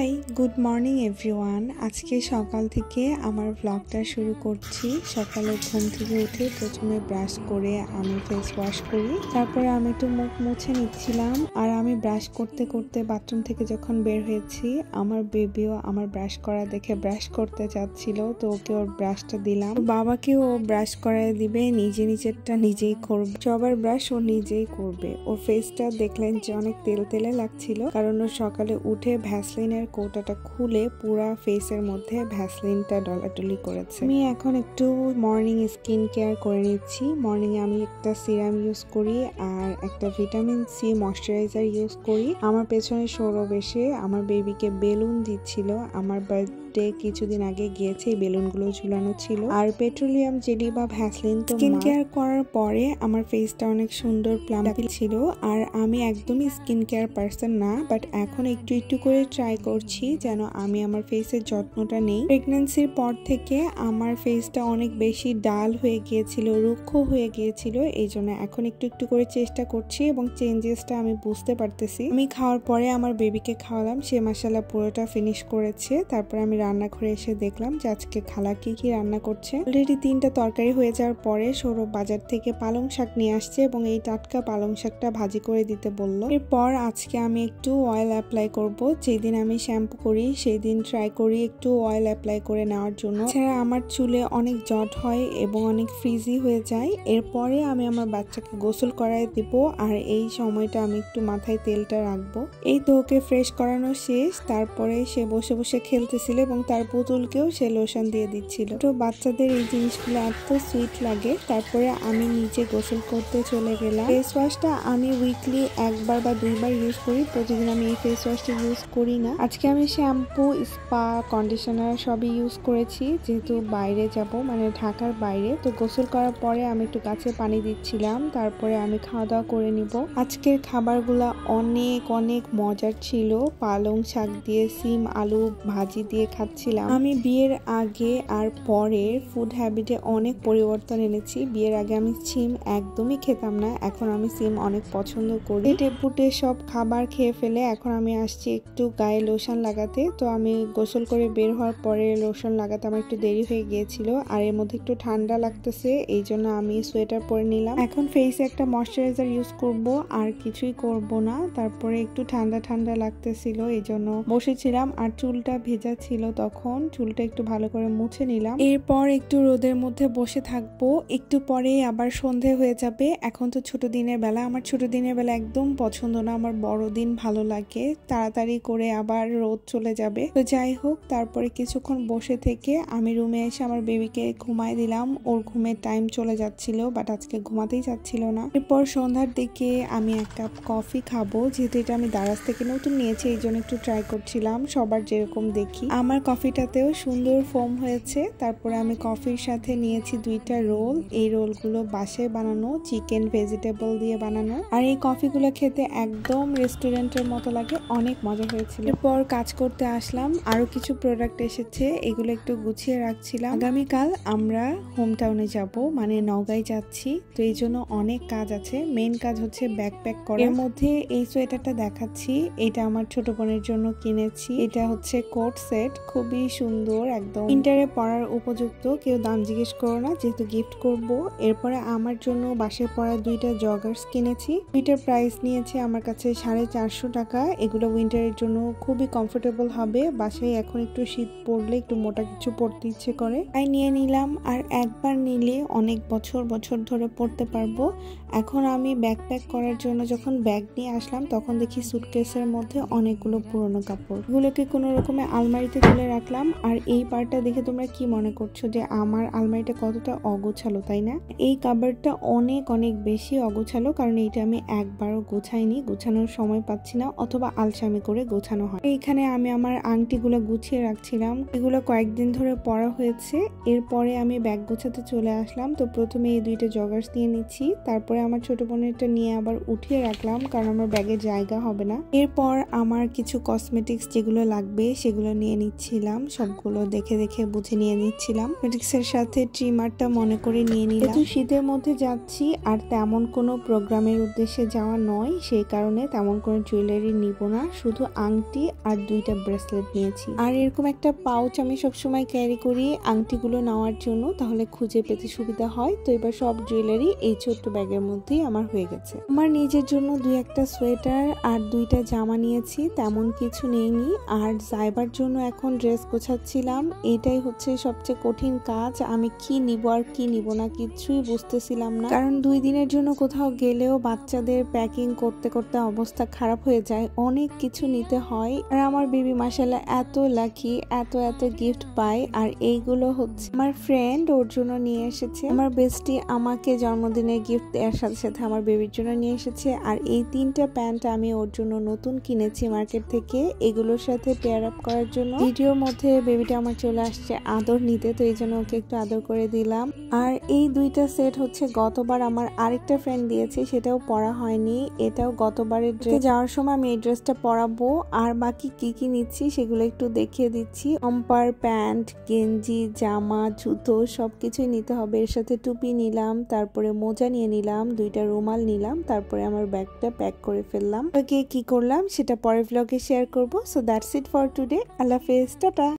Hi good morning everyone. আজকে সকাল থেকে আমার ব্লগটা শুরু করছি। সকালে ঘুম থেকে উঠে প্রথমে ব্রাশ করে আমি ফেস ওয়াশ করি, তারপরে আমি একটু মুখ মুছে নিচ্ছিলাম। আর আমি ব্রাশ করতে করতে বাথরুম থেকে যখন বের হয়েছি, আমার বেবিও আমার ব্রাশ করা দেখে ব্রাশ করতে চাচ্ছিল, তো ওকে ওর ব্রাশটা দিলাম। বাবাকেও ও ব্রাশ করায় দিবে, নিজেরটা নিজেই করবে। সবার ব্রাশ ও নিজেই করবে। ওর ফেসটা দেখলেন যে অনেক তেল তেলে লাগছিল, কারণ ও সকালে উঠে ভ্যাসলিনের কৌটাটা খুলে পুরা ফেসের মধ্যে ভ্যাসলিনটা ডলাডলি করেছে। আমি এখন একটু মর্নিং স্কিন কেয়ার করে নিচ্ছি। মর্নিং আমি একটা সিরাম ইউজ করি আর একটা ভিটামিন সি ময়শ্চারাইজার ইউজ করি। আমার পেছনে সৌরভ এসে আমার বেবিকে বেলুন দিচ্ছিল। আমার বার্থডে কিছুদিন আগে গিয়েছে, এই বেলুনগুলো ঝুলানো ছিল। আর পেট্রোলিয়াম জেলি বা ভ্যাসলিন তো স্কিন কেয়ার করার পরে আমার ফেসটা অনেক সুন্দর প্লাম্পি ছিল। আর আমি একদমই স্কিন কেয়ার পার্সন না, বাট এখন একটু একটু করে ট্রাই করছি যেন আমি আমার ফেসের যত্নটা নেই। প্রেগন্যান্সির পর থেকে আমার ফেসটা অনেক বেশি ডাল হয়ে গিয়েছিল, রুক্ষ হয়ে গিয়েছিল, এই জন্য এখন একটু একটু করে চেষ্টা করছি এবং চেঞ্জেসটা আমি বুঝতে পারতেছি। আমি খাওয়ার পরে আমার বেবিকে খাওয়ালাম, সে মাশাআল্লাহ পুরোটা ফিনিশ করেছে। তারপর আমি রান্নাঘরে এসে দেখলাম যে আজকে খালা কি রান্না করছে। অলরেডি 3টা তরকারি হয়ে যাওয়ার পরে সৌরভ বাজার থেকে পালং শাক নিয়ে আসছে এবং এই টাটকা পালং শাকটা ভাজি করে দিতে বললো। এরপর আজকে আমি একটু অয়েল অ্যাপ্লাই করব। যেদিন আমি শ্যাম্পু করি সেই দিন ট্রাই করি একটু অয়েল অ্যাপ্লাই করে নেওয়ার জন্য। এছাড়া আমার চুলে অনেক জট হয় এবং অনেক ফ্রিজি হয়ে যায়। এরপরে আমি আমার বাচ্চাকে গোসল করায় দেব, আর এই সময়টা আমি একটু মাথায় তেলটা রাখবো। এই তো ওকে ফ্রেশ করানো শেষ। তারপরে সে বসে বসে খেলতেছিল এবং তার পুতুলকেও সে লোশন দিয়ে দিচ্ছিল। তো বাচ্চাদের এই জিনিসগুলো এত সুইট লাগে। তারপরে আমি নিচে গোসল করতে চলে গেলাম। ফেস ওয়াশটা আমি উইকলি একবার বা 2বার ইউজ করি, প্রতিদিন আমি এই ফেস ওয়াশটা ইউজ করি না। আজকে আমি শ্যাম্পু, স্পা, কন্ডিশনার সবই ইউজ করেছি, যেহেতু বাইরে যাব, মানে ঢাকার বাইরে। তো গোসল করার পরে আমি একটু গাছে পানি দিচ্ছিলাম, তারপরে আমি খাওয়া দাওয়া করে নিব। আজকের খাবারগুলা অনেক অনেক মজার ছিল। পালং শাক দিয়ে সিম আলু ভাজি দিয়ে খাচ্ছিলাম। আমি বিয়ের আগে আর পরের ফুড হ্যাবিটে অনেক পরিবর্তন এনেছি। বিয়ের আগে আমি সিম একদমই খেতাম না, এখন আমি সিম অনেক পছন্দ করি। টেপুটে সব খাবার খেয়ে ফেলে এখন আমি আসছি একটু গায়ে লোশন লাগাতে। তো আমি গোসল করে বের হওয়ার পরে লোশন লাগাতে আমার একটু দেরি হয়ে গিয়েছিল, আর এর মধ্যে একটু ঠান্ডা লাগতেছে, এই জন্য আমি সোয়েটার পরে নিলাম। এখন ফেসে একটা ময়শ্চারাইজার ইউজ করব, আর কিছুই করব না। তারপরে একটু ঠান্ডা ঠান্ডা লাগতেছিল, এই জন্য বসেছিলাম। আর চুলটা ভেজা ছিল, তখন চুলটা একটু ভালো করে মুছে নিলাম। এরপর একটু রোদের মধ্যে বসে থাকবো, একটু পরে আবার সন্ধে হয়ে যাবে। এখন তো ছোট দিনের বেলা, আমার ছোট দিনের বেলা একদম পছন্দ না, আমার বড়দিন ভালো লাগে। তাড়াতাড়ি করে আবার রোদ চলে যাবে। তো যাই হোক, তারপরে কিছুক্ষণ বসে থেকে আমি রুমে এসে আমার বেবিকে ঘুমাই দিলাম। ওর ঘুমের টাইম চলে যাচ্ছিল, বাট আজকে ঘুমাতেই যাচ্ছিল না। এরপর সন্ধ্যার দিকে আমি 1 কাপ কফি খাবো, যেহেতু এটা আমি দারাজ থেকে নতুন নিয়েছি, এই জন্য একটু ট্রাই করছিলাম সবার যেরকম দেখি। আমার কফিটাতেও সুন্দর ফোম হয়েছে। তারপরে আমি কফির সাথে নিয়েছি 2টা রোল। এই রোলগুলো বাসায় বানানো, চিকেন ভেজিটেবল দিয়ে বানানো। আর এই কফিগুলো খেতে একদম রেস্টুরেন্টের মতো লাগে, অনেক মজা হয়েছিল। এরপর কাজ করতে আসলাম, আরো কিছু প্রোডাক্ট এসেছে, এগুলো একটু গুছিয়ে রাখছিলাম। আগামীকাল আমরা হোম টাউনে যাব, মানে নওগাঁয় যাচ্ছি, তো এই জন্য অনেক কাজ আছে। মেইন কাজ হচ্ছে ব্যাকপ্যাক করা। এর মধ্যে এই সোয়েটারটা দেখাচ্ছি, এটা আমার ছোট বোনের জন্য কিনেছি। এটা হচ্ছে কোট সেট, খুবই সুন্দর, একদম ইন্টারে পরার উপযুক্ত। কেউ দাম জিজ্ঞেস করো না, যেহেতু গিফট করব। এরপরে আমার জন্য বাসায় পরা 2টা জগার্স কিনেছি। 2টার প্রাইস নিয়েছে আমার কাছে 450 টাকা। এগুলো উইন্টারের জন্য খুবই কমফোর্টেবল হবে। বাসায় এখন একটু শীত পড়লে একটু মোটা কিছু পরতে ইচ্ছে করে, তাই নিয়ে নিলাম। আর একবার নিলে অনেক বছর বছর ধরে পরতে পারবো। এখন আমি ব্যাকপ্যাক করার জন্য যখন ব্যাগ নিয়ে আসলাম, তখন দেখি সুটকেসের মধ্যে অনেকগুলো পুরনো কাপড়। এগুলোকে কোনো রকমে আলমারিতে তুলে রাখলাম। আর এই পার্টটা দেখে তোমরা কি মনে করছো যে আমার আলমারিটা কতটা অগোছালো, তাই না? এই কাবারটা অনেক অনেক বেশি অগোছালো, কারণ এইটা আমি একবারও গোছাইনি, গোছানোর সময় পাচ্ছি না, অথবা আলসামি করে গোছানো হয়। এইখানে আমি আমার আংটিগুলো গুছিয়ে রাখছিলাম, এগুলো কয়েকদিন ধরে পরা হয়েছে। এরপরে আমি ব্যাগ গোছাতে চলে আসলাম। তো প্রথমে এই 2টা জগার্স নিয়ে নিচ্ছি, তারপরে আমার ছোট বোনেরটা নিয়ে আবার উঠিয়ে রাখলাম, কারণ আমার ব্যাগে জায়গা হবে না। এরপর আমার কিছু কসমেটিক্স যেগুলো লাগবে সেগুলো নিয়ে নিচ্ছি। নিচ্ছিলাম, সবগুলো দেখে দেখে বুঝে নিয়ে নিচ্ছিলাম। ফেডিক্সের সাথে ট্রিমারটা মনে করে নিয়ে নিলাম। শীতের মধ্যে যাচ্ছি আর তেমন কোনো প্রোগ্রামের উদ্দেশ্যে যাওয়া নয়, সেই কারণে তেমন কোনো জুয়েলারি নিব না, শুধু আংটি আর 2টা ব্রেসলেট নিয়েছি। আর এরকম একটা পাউচ আমি সবসময় ক্যারি করি আংটিগুলো নেওয়ার জন্য, তাহলে খুঁজে পেতে সুবিধা হয়। তো এবার সব জুয়েলারি এই ছোট্ট ব্যাগের মধ্যেই আমার হয়ে গেছে। আমার নিজের জন্য 2-1টা সোয়েটার আর 2টা জামা নিয়েছি, তেমন কিছু নেইনি। আর যাইবার জন্য এখন ড্রেস গোছাচ্ছিলাম, এটাই হচ্ছে সবচেয়ে কঠিন কাজ। আমি কি নিব আর কি নিব না কিছুই বুঝতেছিলাম না, কারণ 2 দিনের জন্য কোথাও গেলেও বাচ্চাদের প্যাকিং করতে করতে অবস্থা খারাপ হয়ে যায়, অনেক কিছু নিতে হয়। আর আমার বেবি মাশাআল্লাহ এত লাকি, এত গিফট পায়। আর এইগুলো হচ্ছে আমার ফ্রেন্ড ওর জন্য নিয়ে এসেছে, আমার বেস্টি আমাকে জন্মদিনের গিফট দেওয়ার সাথে সাথে আমার বেবির জন্য নিয়ে এসেছে। আর এই 3টা প্যান্ট আমি ওর জন্য নতুন কিনেছি মার্কেট থেকে, এগুলোর সাথে পেয়ার আপ করার জন্য। ভিডিওর মধ্যে বেবিটা আমার চলে আসছে আদর নিতে, তো এই জন্য ওকে একটু আদর করে দিলাম। আর এই 2টা সেট হচ্ছে গতবার আমার আরেকটা ফ্রেন্ড দিয়েছে, সেটাও পরা হয়নি, এটাও গতবারের ড্রেস। যাওয়ার সময় আমি এই ড্রেসটা পরাবো। আর বাকি কি কি নিচ্ছি সেগুলো একটু দেখিয়ে দিচ্ছি। জম্পার, প্যান্ট, গেঞ্জি, জামা, জুতো সবকিছুই নিতে হবে। এর সাথে টুপি নিলাম, তারপরে মোজা নিয়ে নিলাম, 2টা রুমাল নিলাম, তারপরে আমার ব্যাগটা প্যাক করে ফেললাম। ওকে কি করলাম সেটা পরের ব্লগে শেয়ার করবো। So that's it for today. আল্লাহ হাফেজ, টাটা।